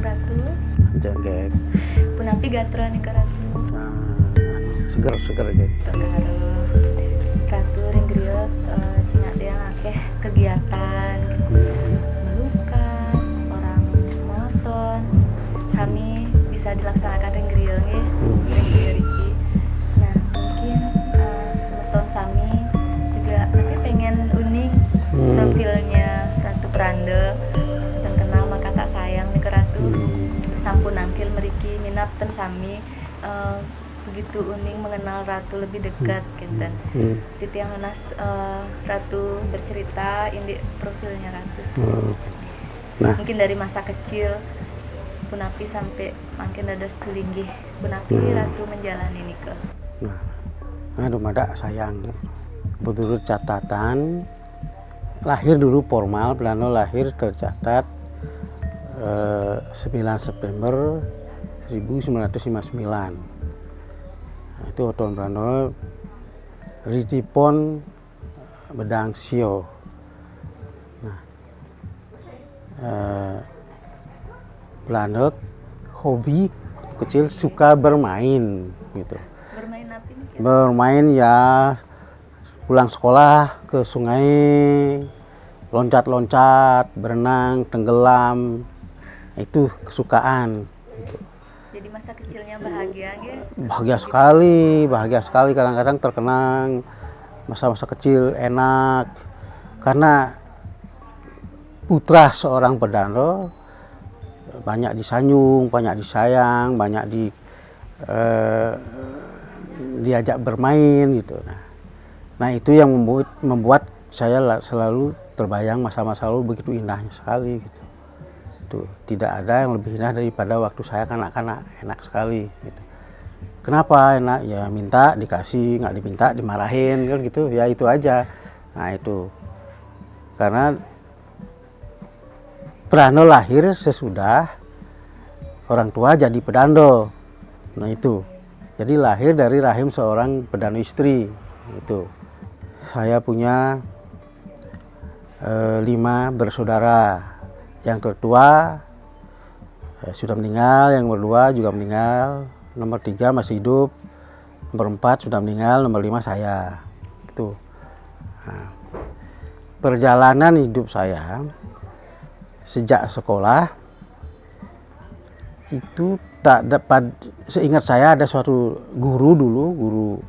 Ratu. Jengget. Punapi gatra nih ke Ratu. Seger gitu. Karo Ratu ringgriot cina dia akeh kegiatan melukat, orang monoton. Kami bisa dilaksanakan ringgriot nggih. Ringgriot iki. Nah, mungkin semeton sami juga tapi pengen unik profilnya Ratu Pranda. Terkenal maka tak sayang nih ke Ratu. Sampun angkil meriki minap ten sami begitu uning mengenal Ratu lebih dekat kinten. Titiang Nas Ratu bercerita ini profilnya Ratu. Nah, Mungkin dari masa kecil Punapi sampai makin ada sulinggih Punapi Ratu menjalani nikah. Nah, aduh mada sayang. Menurut catatan lahir dulu formal, Pranda lahir tercatat 9 September 1959. Itu Oton Pranda Ritipon Bedang Sio. Nah, Pranda hobi kecil suka bermain gitu. Bermain apa nih? Bermain ya pulang sekolah ke sungai, loncat-loncat, berenang, tenggelam, itu kesukaan. Gitu. Jadi masa kecilnya bahagia nggih? Bahagia sekali. Kadang-kadang terkenang masa-masa kecil enak karena putra seorang pedano banyak disanjung, banyak disayang, banyak diajak bermain gitu. Nah itu yang membuat saya selalu terbayang masa-masa lalu begitu indahnya sekali gitu. Tuh, tidak ada yang lebih indah daripada waktu saya kanak-kanak, enak sekali gitu. Kenapa enak? Ya minta dikasih, nggak diminta dimarahin kan gitu, ya itu aja. Nah itu karena Pranda lahir sesudah orang tua jadi pedando. Nah itu, jadi lahir dari rahim seorang pedano istri itu. Saya punya 5 bersaudara. Yang tertua sudah meninggal, yang nomor 2 juga meninggal, nomor 3 masih hidup, nomor 4 sudah meninggal, nomor 5 saya. Itu. Nah, perjalanan hidup saya sejak sekolah itu tak dapat, seingat saya ada suatu guru dulu, guru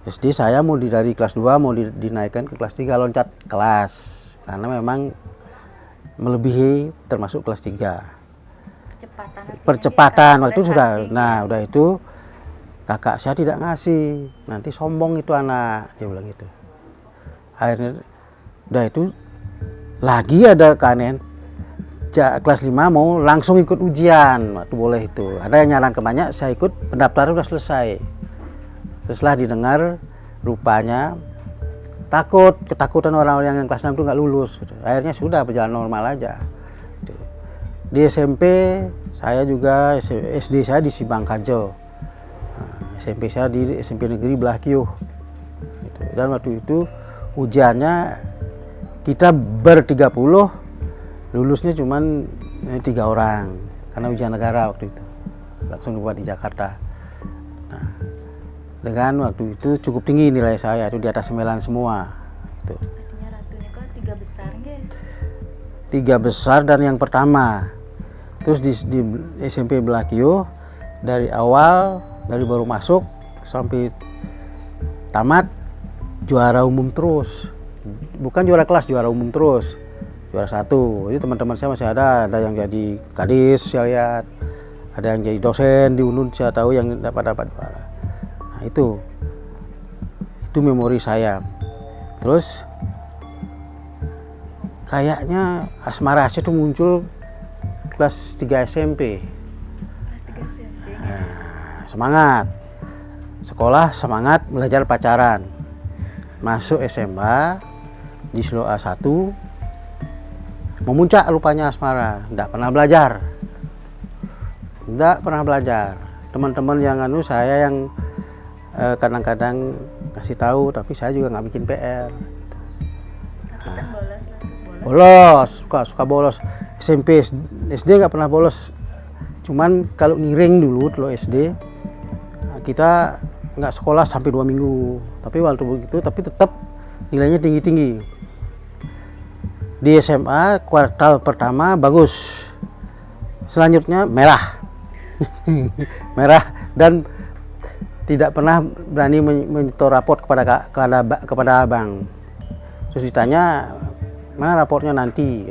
SD saya mau dari kelas 2 mau dinaikkan ke kelas 3 loncat kelas karena memang melebihi termasuk kelas 3. Percepatan waktu sudah. Nah, udah itu kakak saya tidak ngasih. Nanti sombong itu anak, dia bilang gitu. Akhirnya udah itu lagi ada keanehan. Kelas 5 mau langsung ikut ujian. Waktu boleh itu. Ada yang nyaran ke banyak, saya ikut, pendaftaran udah selesai. Setelah didengar rupanya ketakutan orang-orang yang kelas 6 itu nggak lulus gitu. Akhirnya sudah berjalan normal aja gitu. Di SMP saya juga, SD saya di Sibangkajo, SMP saya di SMP Negeri Belakio gitu. Dan waktu itu ujiannya kita ber-30, lulusnya cuman 3 orang karena ujian negara waktu itu langsung dibuat di Jakarta. Nah, dengan waktu itu cukup tinggi nilai saya, itu di atas 9 semua. Itu. Artinya Ratu ini kok 3 besar nggih? 3 besar dan yang pertama. Terus di SMP Belakio dari awal, dari baru masuk sampai tamat juara umum terus. Bukan juara kelas, juara umum terus. Juara 1. Jadi teman-teman saya masih ada yang jadi kadis saya lihat. Ada yang jadi dosen di UNUN saya tahu yang dapat juara. Nah, itu memori saya. Terus kayaknya asmara itu muncul kelas 3 SMP. Nah, semangat sekolah, semangat belajar pacaran. Masuk SMA di Slo A1 memuncak rupanya asmara, tidak pernah belajar. Teman-teman yang saya yang kadang-kadang kasih tahu, tapi saya juga nggak bikin PR. Bolos, suka bolos. SMP, SD nggak pernah bolos. Cuman kalau ngiring dulu SD, kita nggak sekolah sampai 2 minggu. Tapi waktu begitu, tapi tetap nilainya tinggi-tinggi. Di SMA kuartal pertama bagus, selanjutnya merah. Merah, dan tidak pernah berani menyetor raport kepada abang. Terus ditanya, mana raportnya nanti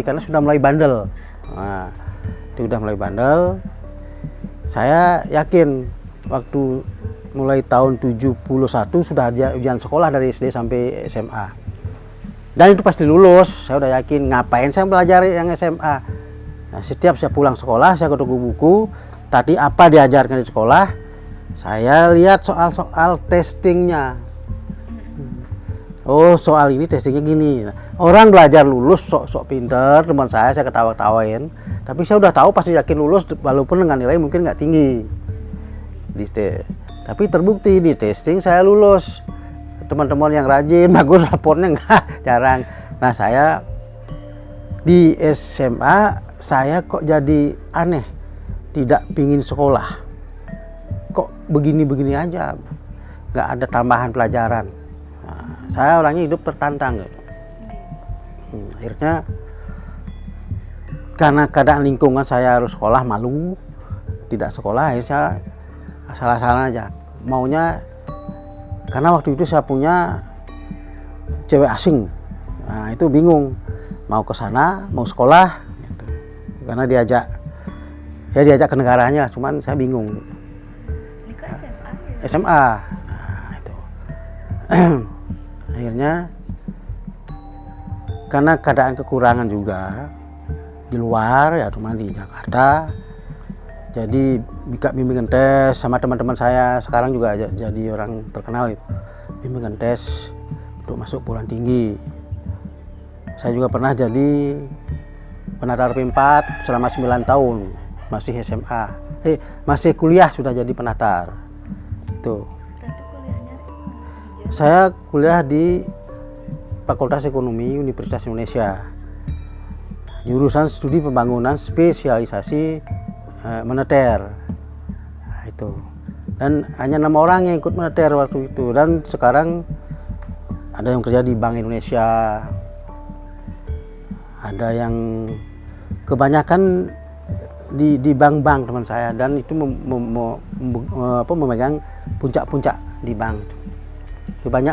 karena sudah mulai bandel. Nah, itu udah mulai bandel. Saya yakin waktu mulai tahun 71 sudah ada ujian sekolah dari SD sampai SMA. Dan itu pasti lulus, saya udah yakin. Ngapain saya belajar yang SMA? Nah, setiap saya pulang sekolah, saya ke toko buku, tadi apa diajarkan di sekolah, saya lihat soal-soal testingnya. Oh, soal ini testingnya gini. Orang belajar lulus sok-sok pinter, teman saya ketawa-tawain. Tapi saya udah tahu pasti yakin lulus, walaupun dengan nilai mungkin nggak tinggi. Tapi terbukti di testing saya lulus. Teman-teman yang rajin, bagus rapornya nggak, jarang. Nah, saya di SMA saya kok jadi aneh, tidak pingin sekolah. Kok begini-begini aja, nggak ada tambahan pelajaran. Nah, saya orangnya hidup tertantang gitu. Akhirnya karena keadaan lingkungan saya harus sekolah, malu tidak sekolah, akhirnya saya asal-asalan aja maunya, karena waktu itu saya punya cewek asing. Nah, itu bingung mau ke sana mau sekolah gitu. Karena diajak ke negaranya, cuman saya bingung gitu. SMA. Nah, itu. Akhirnya karena keadaan kekurangan juga di luar ya, cuma di Jakarta. Jadi bimbingan tes sama teman-teman saya sekarang juga jadi orang terkenal itu. Bimbingan tes untuk masuk perguruan tinggi. Saya juga pernah jadi penatar P4 selama 9 tahun, masih SMA. Masih kuliah sudah jadi penatar. Itu. Saya kuliah di Fakultas Ekonomi Universitas Indonesia. Jurusan Studi Pembangunan, spesialisasi moneter. Nah, itu. Dan hanya 6 orang yang ikut moneter waktu itu, dan sekarang ada yang kerja di Bank Indonesia, ada yang kebanyakan di bank-bank teman saya, dan itu memegang puncak-puncak di bank. Itu banyak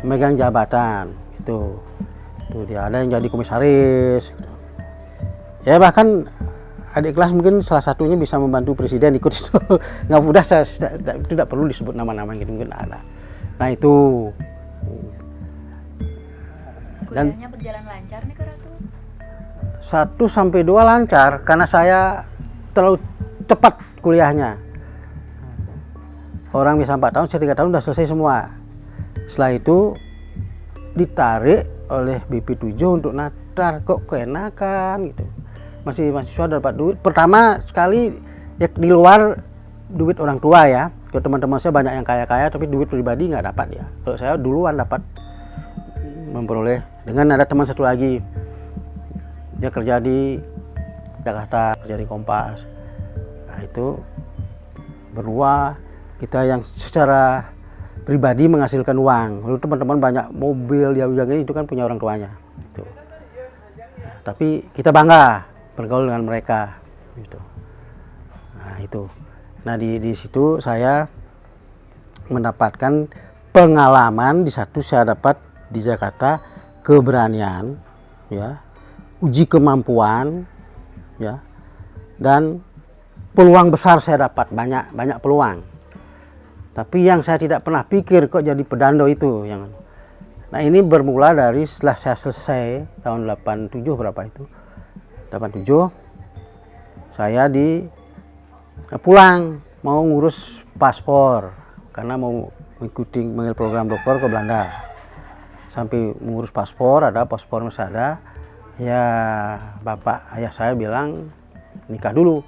memegang jabatan itu dia, ada yang jadi komisaris gitu. Ya bahkan adik kelas mungkin salah satunya bisa membantu presiden ikut itu. Nggak mudah, itu tidak perlu disebut nama-nama gitu, mungkin ada. Nah itu. Dan kuliahnya berjalan lancar nih Kak Ratu? 1 sampai 2 lancar, karena saya terlalu cepat kuliahnya. Orang bisa 4 tahun, saya 3 tahun udah selesai semua. Setelah itu ditarik oleh BP7 untuk natar, kok keenakan gitu. Masih mahasiswa dapat duit. Pertama sekali ya di luar duit orang tua ya. Kalau teman-teman saya banyak yang kaya-kaya, tapi duit pribadi nggak dapat ya. Kalau saya duluan dapat memperoleh. Dengan ada teman satu lagi, dia kerja di Jakarta, kerja di Kompas. Nah itu berdua kita yang secara pribadi menghasilkan uang. Lalu teman-teman banyak mobil, dia itu kan punya orang tuanya. Gitu. Nah, tapi kita bangga bergaul dengan mereka. Gitu. Nah itu. Nah di situ saya mendapatkan pengalaman. Di satu saya dapat di Jakarta keberanian, ya, uji kemampuan, ya, dan peluang besar saya dapat, banyak peluang. Tapi yang saya tidak pernah pikir kok jadi pedando itu. Nah ini bermula dari setelah saya selesai tahun 87 berapa itu? 87 saya pulang mau ngurus paspor karena mau mengikuti program dokter ke Belanda. Sampai mengurus paspor, ada paspor masih ada. Ya bapak ayah saya bilang nikah dulu.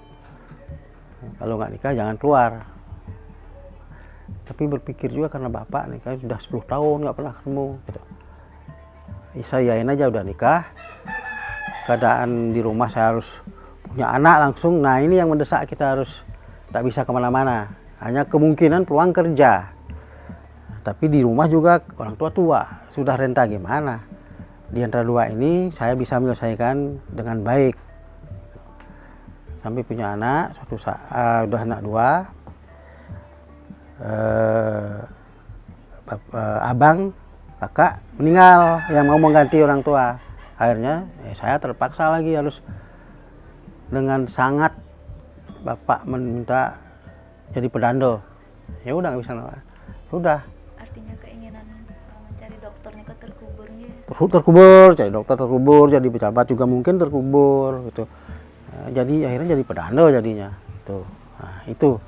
Kalau nggak nikah jangan keluar. Tapi berpikir juga karena bapak nikah sudah 10 tahun nggak pernah ketemu. Gitu. Saya yain aja udah nikah. Keadaan di rumah saya harus punya anak langsung. Nah ini yang mendesak, kita harus tak bisa kemana-mana, hanya kemungkinan peluang kerja. Tapi di rumah juga orang tua sudah renta, gimana? Di antara dua ini saya bisa menyelesaikan dengan baik. Sampai punya anak, suatu saat udah anak 2, abang, kakak meninggal yang mau mengganti orang tua. Akhirnya saya terpaksa lagi harus dengan sangat bapak meminta jadi pedando. Ya udah nggak bisa, udah. Artinya keinginan mencari dokternya terkubur ya. Terkubur, jadi dokter terkubur, jadi pejabat juga mungkin terkubur gitu. Jadi akhirnya jadi pedando jadinya itu. Nah, itu.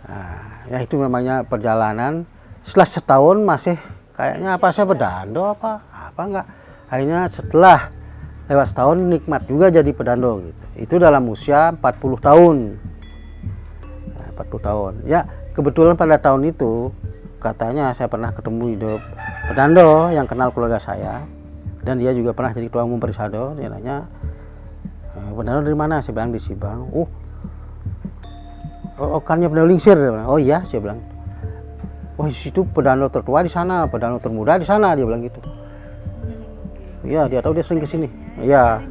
Nah, ya itu namanya perjalanan. Setelah setahun masih kayaknya apa saya pedando apa enggak. Akhirnya setelah lewat setahun nikmat juga jadi pedando gitu. Itu dalam usia 40 tahun. Nah, 40 tahun. Ya, kebetulan pada tahun itu katanya saya pernah ketemu hidup pedando yang kenal keluarga saya, dan dia juga pernah jadi ketua umum Persado. Dia nanya, pedando dari mana? Saya bilang di Sibang. Okannya pedando Lingsir. Oh iya, saya bilang. Wah, situ pedando tertua di sana, pedando termuda di sana, dia bilang gitu. Iya, dia tahu, dia sering ke sini. Iya.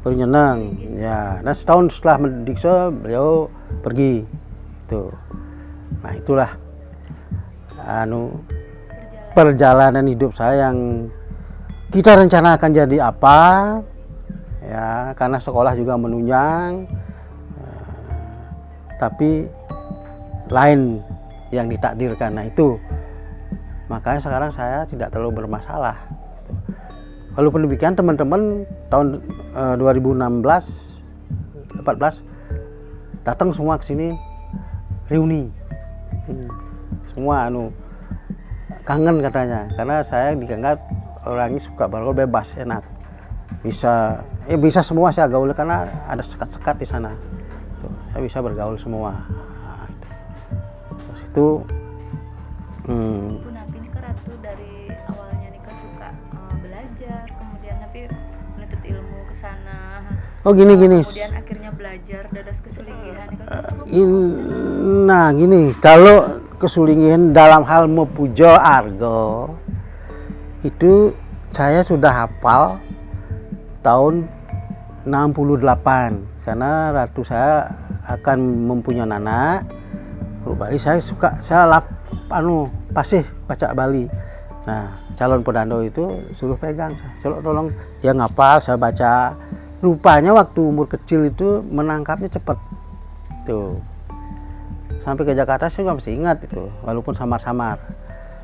Baru nyenang. Ya, dan setahun setelah mendiksa beliau pergi. Itu. Nah, itulah perjalanan hidup saya yang kita rencanakan jadi apa, ya, karena sekolah juga menunjang, tapi lain yang ditakdirkan. Nah itu makanya sekarang saya tidak terlalu bermasalah. Walaupun demikian, teman-teman tahun 2016-14 datang semua ke sini, reuni. Semua kangen katanya, karena saya dianggap orangnya suka bergaul bebas, enak, bisa semua saya gaul karena ada sekat-sekat di sana. Tuh, saya bisa bergaul semua. Nah, terus itu Bu Napi ini Ratu dari awalnya nih suka belajar, kemudian Napi menuntut ilmu ke sana. Oh gini. Kemudian akhirnya belajar dadas kesulingihan. Nah gini, kalau kesulingihan dalam hal mepujo argo itu saya sudah hafal tahun 68, karena ratu saya akan mempunyai anak Bali. Saya pasih baca Bali. Nah, calon pedando itu suruh pegang, saya tolong dia ngapal, saya baca. Rupanya waktu umur kecil itu menangkapnya cepat tuh. Sampai ke Jakarta saya juga masih ingat itu, walaupun samar-samar.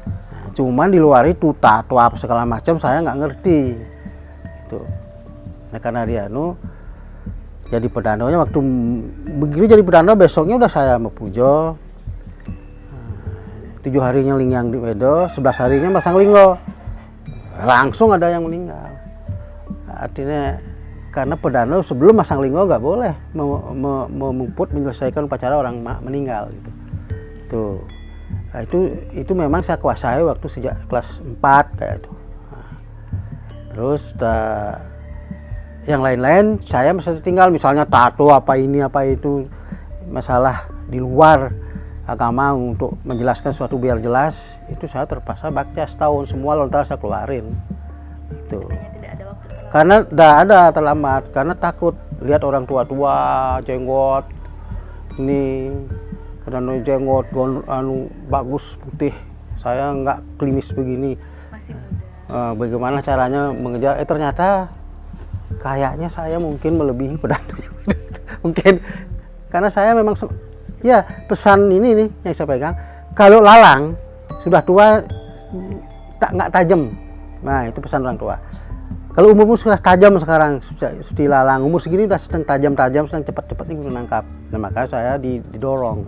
Nah, cuman di luar itu tato apa segala macam saya nggak ngerti. Itu. Nah, karena dia jadi pedandonya, waktu begitu jadi pedando besoknya udah saya mepujo. 7 harinya lingyang di Wedo, 11 harinya masang linggo. Langsung ada yang meninggal. Artinya karena pedando sebelum masang linggo nggak boleh memuput menyelesaikan upacara orang meninggal gitu. Tuh. Nah, itu memang saya kuasai waktu sejak kelas 4 kayak itu. Nah, terus yang lain-lain saya masih tinggal, misalnya tato apa ini apa itu, masalah di luar agama untuk menjelaskan sesuatu biar jelas, itu saya terpaksa baca setahun semua lontar saya keluarin. Itu. Karena tidak ada terlambat, karena takut lihat orang tua-tua jenggot ini, pedando jenggot bagus putih, saya nggak klimis begini. Masih muda. Bagaimana caranya mengejar? Ternyata kayaknya saya mungkin melebihi pedando. Mungkin karena saya memang ya pesan ini nih yang saya pegang. Kalau lalang sudah tua nggak tajam. Nah itu pesan orang tua. Kalau umurmu sudah tajam sekarang, sudah lalang, umur segini udah sedang tajam-tajam, sedang cepat-cepat ini menangkap. Nah maka saya didorong.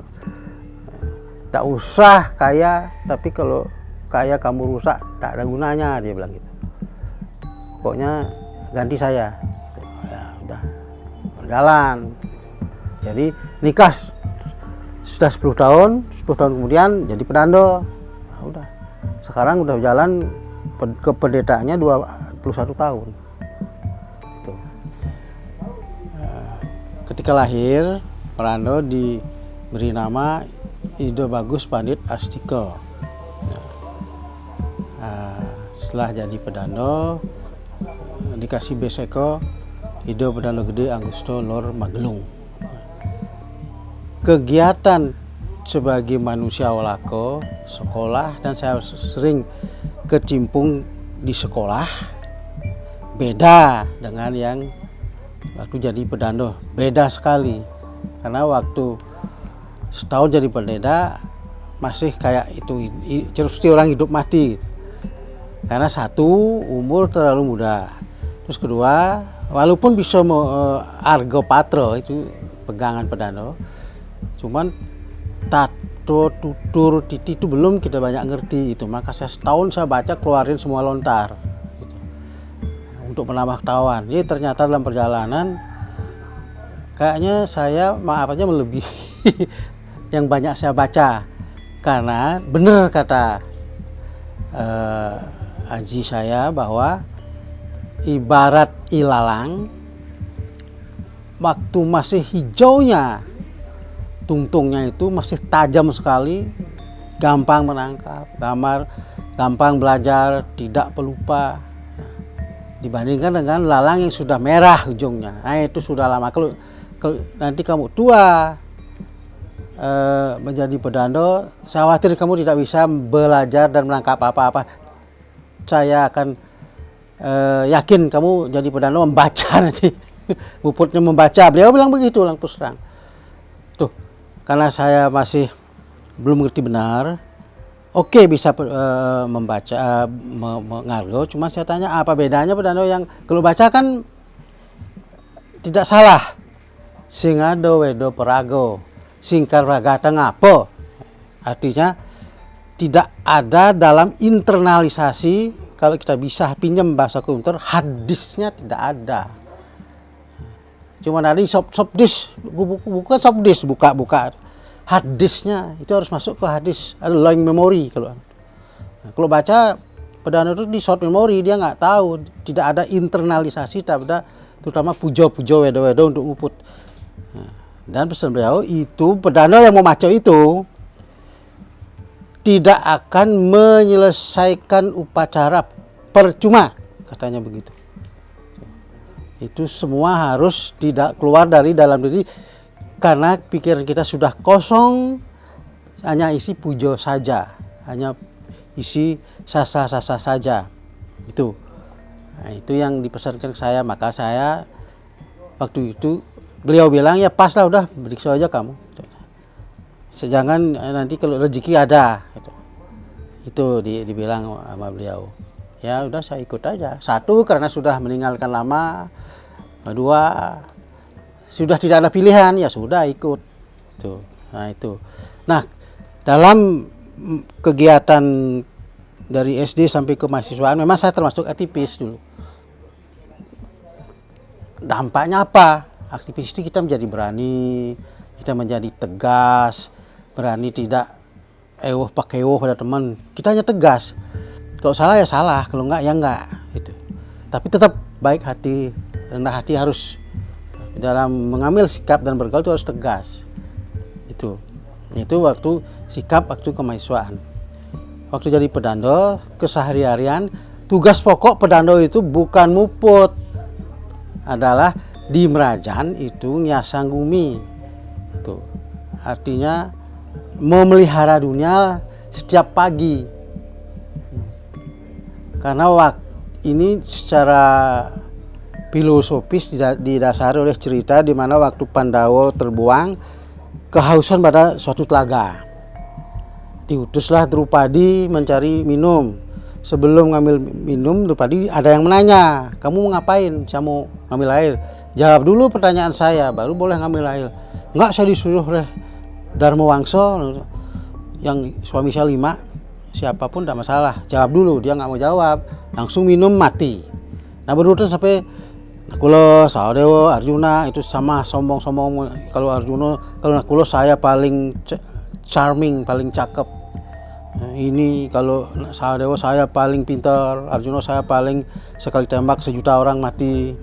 Tak usah kaya, tapi kalau kaya kamu rusak, tak ada gunanya, dia bilang gitu. Pokoknya ganti saya. Ya udah berjalan. Jadi nikah sudah 10 tahun kemudian jadi pedando. Nah, udah. Sekarang udah jalan ke pendetaannya 21 tahun. Itu. ketika lahir Pedando diberi nama Ido Bagus Pandit Astiko. Setelah jadi Pedando dikasih beseko Ido Pedando Gede Angusto Lor Magelung. Kegiatan sebagai manusia walako sekolah, dan saya sering kecimpung di sekolah, beda dengan yang waktu jadi Pedando, beda sekali. Karena waktu setahun jadi pendeta masih kayak itu seperti orang hidup mati. Karena satu, umur terlalu muda. Terus kedua, walaupun bisa argo patro itu pegangan Pedando, cuman tato, tutur, titi itu belum kita banyak ngerti itu. Maka setahun saya baca keluarin semua lontar gitu, untuk menambah ketahuan. Jadi ternyata dalam perjalanan kayaknya saya melebihi yang banyak saya baca. Karena benar kata Aji saya bahwa ibarat ilalang, waktu masih hijaunya tungtungnya itu masih tajam sekali, gampang menangkap, gampang belajar, tidak pelupa. Dibandingkan dengan lalang yang sudah merah ujungnya, itu sudah lama. Kalau nanti kamu tua menjadi Pedando, saya khawatir kamu tidak bisa belajar dan menangkap apa-apa. Saya akan yakin kamu jadi Pedando membaca nanti. Puputnya membaca. Beliau bilang begitu langsung terang. Tuh, karena saya masih belum ngerti benar, oke, bisa membaca, mengargo. Cuma saya tanya apa bedanya Pedando yang kalau baca kan tidak salah. Singado wedo perago, singkar ragata ngapo. Artinya tidak ada dalam internalisasi. Kalau kita bisa pinjam bahasa komputer, hadisnya tidak ada. Cuma ada sobdis, bukan sobdis, buka hadisnya itu harus masuk ke hadis, ada long memory. Kalau baca Pedando itu di short memory, dia nggak tahu, tidak ada internalisasi, terutama pujo wedo untuk uput. Dan pesan beliau itu Pedando yang mau maco itu tidak akan menyelesaikan upacara percuma, katanya begitu. Itu semua harus tidak keluar dari dalam diri, karena pikiran kita sudah kosong, hanya isi pujo saja, hanya isi sasa-sasa saja. Itu. Nah, itu yang dipesankan ke saya. Maka saya waktu itu beliau bilang, ya pas lah, udah berikso aja kamu. Jangan nanti kalau rezeki ada. Itu dibilang sama beliau. Ya udah saya ikut aja. Satu, karena sudah meninggalkan lama. Kedua, sudah tidak ada pilihan, ya sudah ikut. Tuh. Nah itu. Nah, dalam kegiatan dari SD sampai ke mahasiswaan memang saya termasuk aktivis dulu. Dampaknya apa? Aktivis itu kita menjadi berani, kita menjadi tegas, berani tidak pakai pada teman. Kita hanya tegas. Kalau salah ya salah, kalau enggak ya enggak gitu. Tapi tetap baik hati, rendah hati, harus dalam mengambil sikap dan bergaul itu harus tegas. Itu waktu sikap waktu kemahasiswaan. Waktu jadi Pedando, kesehari-harian tugas pokok Pedando itu bukan muput, adalah di Merajan itu nyasanggumi. Itu artinya memelihara dunia setiap pagi. Karena ini secara filosofis didasari oleh cerita di mana waktu Pandawa terbuang, kehausan pada suatu telaga. Diutuslah Drupadi mencari minum. Sebelum ngambil minum, Drupadi ada yang menanya, kamu mau ngapain? Saya mau ngambil air. Jawab dulu pertanyaan saya, baru boleh ngambil air. Enggak, saya disuruh oleh Dharma Wangso, yang suami saya 5. Siapapun tidak masalah, jawab dulu. Dia nggak mau jawab, langsung minum, mati. Nah berurutan sampai Nakulo, Sahadewa, Arjuna, itu sama sombong-sombong. Kalau Nakulo saya paling charming, paling cakep. Ini kalau Sahadewa saya paling pintar, Arjuna saya paling sekali tembak 1 juta orang mati.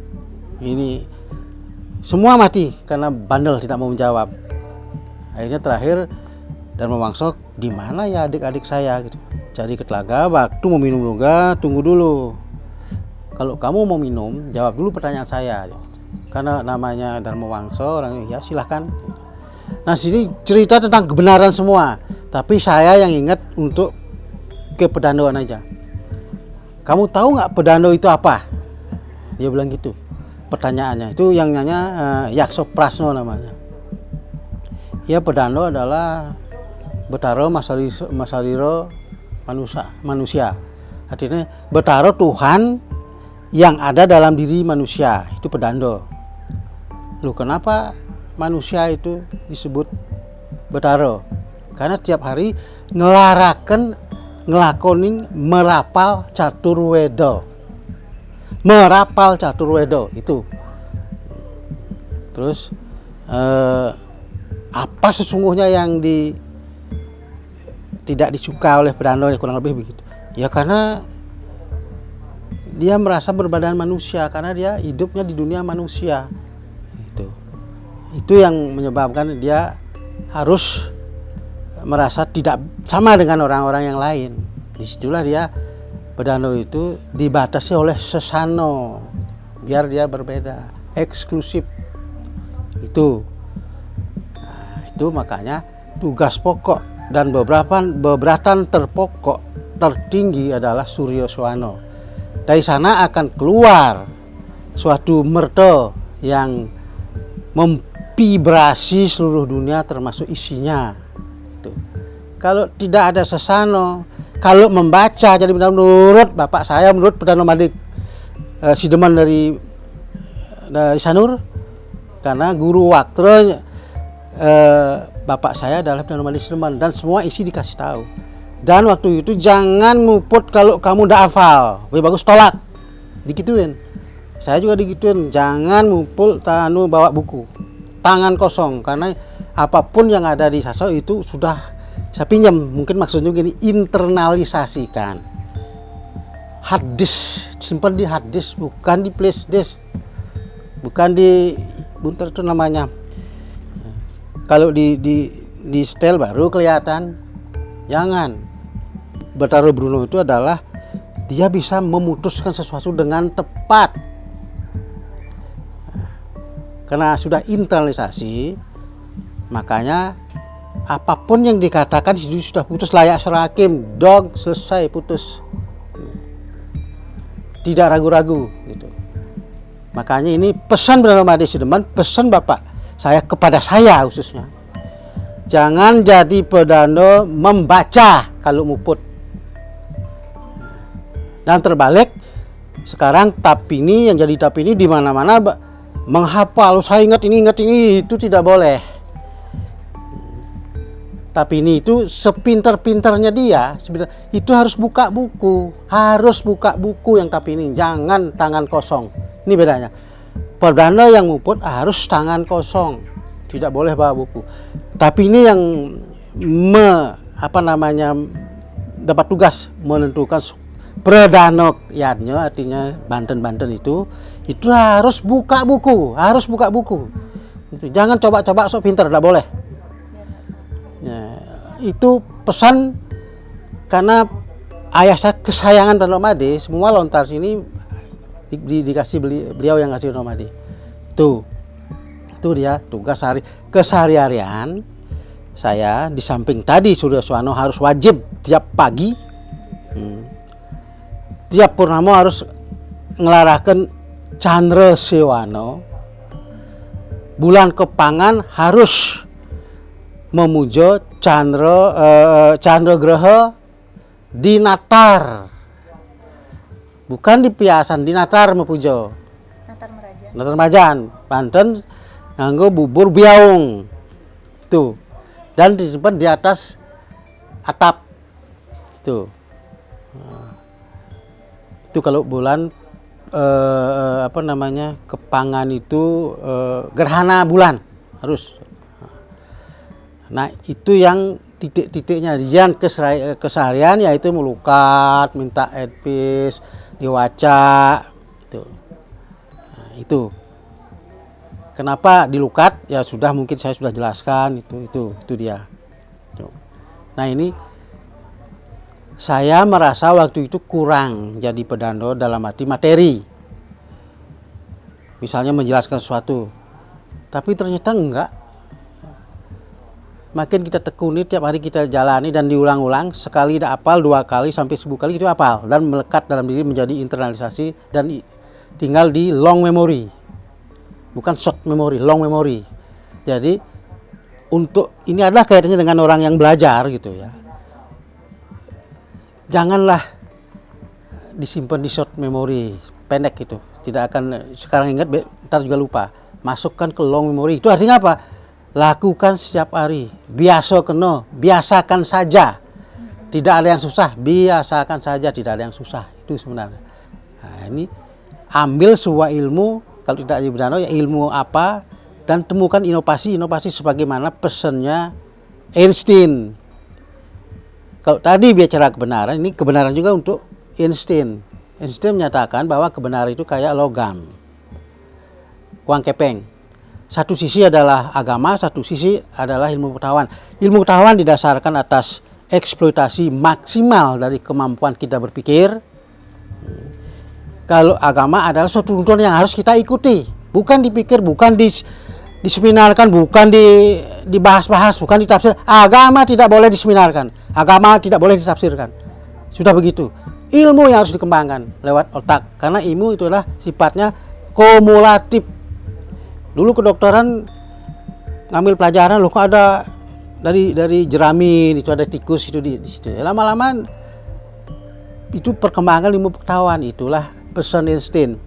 Ini Semua mati karena bandel tidak mau menjawab. Akhirnya terakhir Dharma Wangsa, di mana ya adik-adik saya gitu. Jadi ke telaga, waktu mau minum juga, tunggu dulu. Kalau kamu mau minum, jawab dulu pertanyaan saya. Karena namanya Dharma Wangsa, orang ya silahkan. Nah sini cerita tentang kebenaran semua, tapi saya yang ingat untuk ke pedandoan aja. Kamu tahu nggak pedando itu apa? Dia bilang gitu. Pertanyaannya itu yang nanya Yakso Prasno namanya. Ya pedando adalah Betaro Masariro manusia. Artinya Betaro Tuhan yang ada dalam diri manusia, itu pedando. Loh kenapa manusia itu disebut Betaro? Karena tiap hari ngelakonin merapal caturwedo. Merapal caturwedo itu. Terus apa sesungguhnya yang tidak disuka oleh pedando, kurang lebih begitu. Ya karena dia merasa berbadan manusia, karena dia hidupnya di dunia manusia. Itu yang menyebabkan dia harus merasa tidak sama dengan orang-orang yang lain. Disitulah dia pedando itu dibatasi oleh sesano, biar dia berbeda, eksklusif. Itu makanya tugas pokok dan beberatan terpokok tertinggi adalah Suryo Swana. Dari sana akan keluar suatu merta yang memvibrasi seluruh dunia termasuk isinya. Kalau tidak ada sesano, kalau membaca, jadi menurut bapak saya, menurut Pedano Madik Sideman dari Sanur, karena guru waktu bapak saya adalah Pedano Madik Sideman, dan semua isi dikasih tahu. Dan waktu itu jangan muput kalau kamu udah hafal, lebih bagus tolak, digituin. Saya juga digituin, jangan mupul bawa buku, tangan kosong, karena apapun yang ada di Saso itu sudah saya pinjam. Mungkin maksudnya gini, internalisasikan. Hadis, simpan di hadis, bukan di flash disk, bukan di bunter itu namanya. Kalau di setel baru kelihatan. Jangan. Betaro Bruno itu adalah dia bisa memutuskan sesuatu dengan tepat. Karena sudah internalisasi, makanya apapun yang dikatakan sudah putus layak serakim, dog, selesai, putus, tidak ragu-ragu gitu. Makanya ini pesan Pedano Madik Sideman, pesan bapak saya kepada saya khususnya, jangan jadi pedando membaca kalau muput. Dan terbalik, sekarang Tapini yang jadi Tapini di mana-mana menghafal, saya ingat ini, itu tidak boleh. Tapi ini itu sepintar-pintarnya dia, itu harus buka buku yang tapi ini, jangan tangan kosong. Ini bedanya. Pedando yang muput harus tangan kosong, tidak boleh bawa buku. Tapi ini yang dapat tugas menentukan Predano Yadnya, artinya Banten itu harus buka buku, Itu. Jangan coba-coba sok pintar, tidak boleh. Ya, itu pesan karena ayah saya kesayangan Pedano Madik, semua lontar sini dikasih beliau yang kasih Pedano Madik. Itu dia tugas keseharian saya. Di samping tadi Suryo Swana harus wajib tiap pagi, tiap purnama harus ngelarahkan Chandra Sewano. Bulan kepangan harus memuja Chandra Graha di Natar, bukan di Piasan, di Natar mepuja. Natar Merajan, Banten, nganggo bubur biaung itu, dan disimpan di atas atap itu. Itu kalau bulan kepangan itu gerhana bulan harus. Nah itu yang titik-titiknya. Yang keseharian yaitu melukat, minta advice, diwaca itu. Nah, itu Kenapa dilukat? Ya sudah, mungkin saya sudah jelaskan, itu dia. Nah ini saya merasa waktu itu kurang jadi pedando dalam arti materi. Misalnya menjelaskan sesuatu. Tapi ternyata enggak. Makin kita tekuni, tiap hari kita jalani dan diulang-ulang, sekali tidak hafal, 2 kali sampai 1000 kali itu hafal dan melekat dalam diri menjadi internalisasi dan tinggal di long memory. Bukan short memory, long memory. Jadi untuk ini adalah kaitannya dengan orang yang belajar gitu ya. Janganlah disimpan di short memory, pendek gitu. Tidak akan sekarang ingat, ntar juga lupa. Masukkan ke long memory. Itu artinya apa? Lakukan setiap hari. Biasakan saja. Tidak ada yang susah, biasakan saja, tidak ada yang susah. Itu sebenarnya. Nah, ini ambil sebuah ilmu, kalau tidak di pedando ya ilmu apa, dan temukan inovasi sebagaimana pesannya Einstein. Kalau tadi bicara kebenaran, ini kebenaran juga untuk Einstein. Einstein menyatakan bahwa kebenaran itu kayak logam, uang kepeng. Satu sisi adalah agama, satu sisi adalah ilmu pengetahuan. Ilmu pengetahuan didasarkan atas eksploitasi maksimal dari kemampuan kita berpikir. Kalau agama adalah suatu tuntunan yang harus kita ikuti, bukan dipikir, bukan diseminarkan, bukan dibahas-bahas, bukan ditafsir. Agama tidak boleh diseminarkan, agama tidak boleh ditafsirkan. Sudah begitu. Ilmu yang harus dikembangkan lewat otak, karena ilmu itu adalah sifatnya kumulatif. Dulu kedokteran ngambil pelajaran, loh kok ada dari jerami, itu ada tikus itu di situ. Lama-lama itu perkembangan ilmu pengetahuan. Itulah pesan Einstein.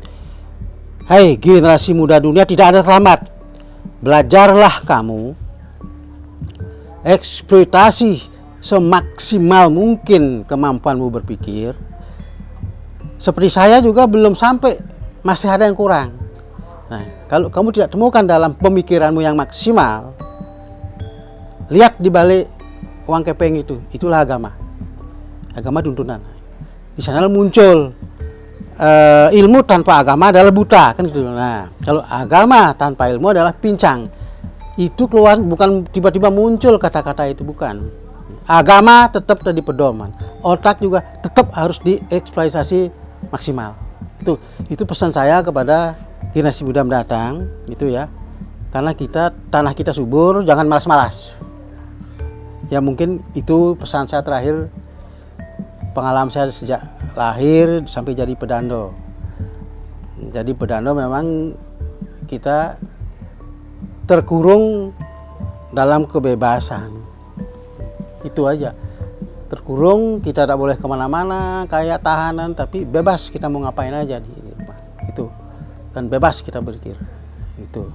Hai generasi muda dunia, tidak ada selamat. Belajarlah kamu, eksploitasi semaksimal mungkin kemampuanmu berpikir. Seperti saya juga belum sampai, masih ada yang kurang. Nah, kalau kamu tidak temukan dalam pemikiranmu yang maksimal, lihat di balik uang kepeng itu, itulah agama. Agama tuntunan. Di sana muncul ilmu tanpa agama adalah buta, kan gitu. Nah, kalau agama tanpa ilmu adalah pincang. Itu keluar, bukan tiba-tiba muncul kata-kata itu, bukan. Agama tetap jadi pedoman. Otak juga tetap harus dieksploitasi maksimal. Itu pesan saya kepada generasi muda mendatang, gitu ya. Karena tanah kita subur, jangan malas-malas. Ya mungkin itu pesan saya terakhir, pengalaman saya sejak lahir sampai jadi pedando. Jadi pedando memang kita terkurung dalam kebebasan. Itu aja. Terkurung, kita tak boleh kemana-mana kayak tahanan, tapi bebas kita mau ngapain aja di rumah. Itu. Dan bebas kita berpikir. Itu.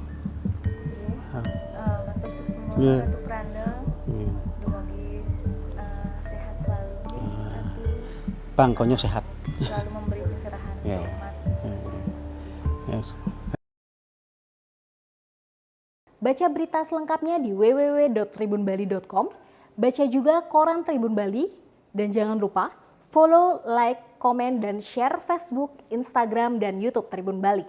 Matur sukses Ratu Pranda. Dumugi sehat selalu. Ratu. Bang Konyo sehat. Selalu memberi pencerahan untuk umat. Yes. Baca berita selengkapnya di www.tribunbali.com. Baca juga koran Tribun Bali. Dan jangan lupa follow, like, komen, dan share Facebook, Instagram, dan YouTube Tribun Bali.